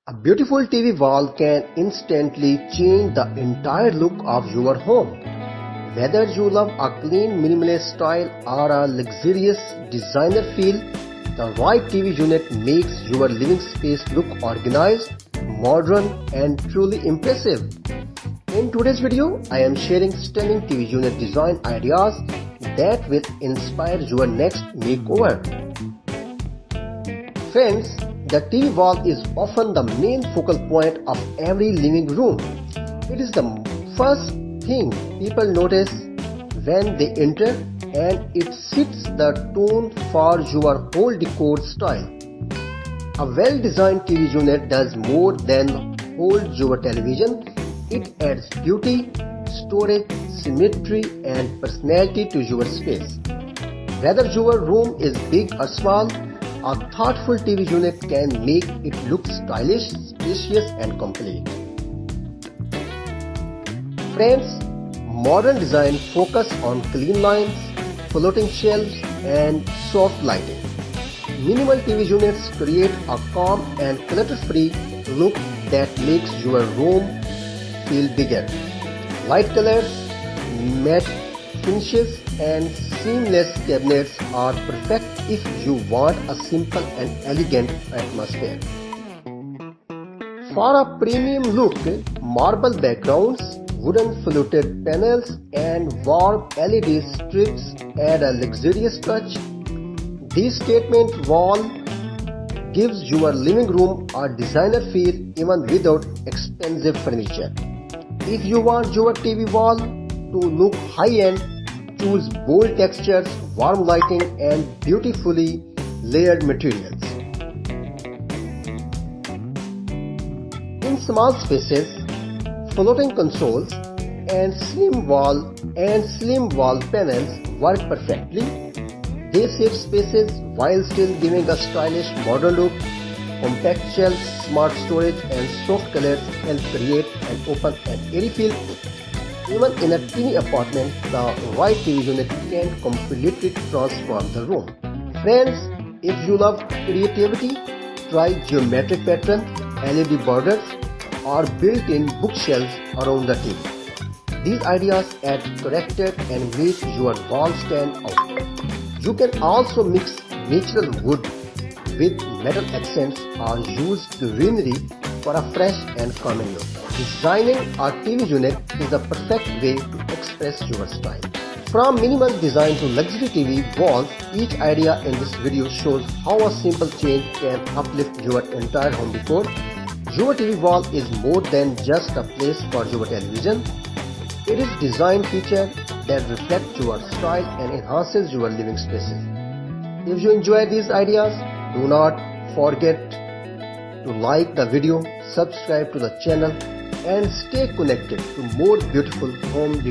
A beautiful TV wall can instantly change the entire look of your home. Whether you love a clean minimalist style or a luxurious designer feel, the right TV unit makes your living space look organized, modern and truly impressive. In today's video, I am sharing stunning TV unit design ideas that will inspire your next makeover. Friends, the TV wall is often the main focal point of every living room. It is the first thing people notice when they enter, and it sets the tone for your whole decor style. A well-designed TV unit does more than hold your television. It adds beauty, storage, symmetry and personality to your space. Whether your room is big or small, a thoughtful TV unit can make it look stylish, spacious and complete. Friends, modern design focus on clean lines, floating shelves and soft lighting. Minimal TV units create a calm and clutter-free look that makes your room feel bigger. Light colors, matte finishes and seamless cabinets are perfect if you want a simple and elegant atmosphere. For a premium look, marble backgrounds, wooden fluted panels and warm LED strips add a luxurious touch. This statement wall gives your living room a designer feel even without expensive furniture. If you want your TV wall to look high-end, choose bold textures, warm lighting and beautifully layered materials. In small spaces, floating consoles and slim wall panels work perfectly. They save spaces while still giving a stylish modern look. Compact shelves, smart storage and soft colors help create an open and airy feel. Even in a teeny apartment, the right TV unit can completely transform the room. Friends, if you love creativity, try geometric patterns, LED borders or built-in bookshelves around the TV. These ideas add character and make your wall stand out. You can also mix natural wood with metal accents or use greenery for a fresh and calming look. Designing a TV unit is the perfect way to express your style. From minimal design to luxury TV walls, each idea in this video shows how a simple change can uplift your entire home decor. Your TV wall is more than just a place for your television. It is a design feature that reflects your style and enhances your living spaces. If you enjoy these ideas, do not forget to like the video, subscribe to the channel and stay connected to more beautiful home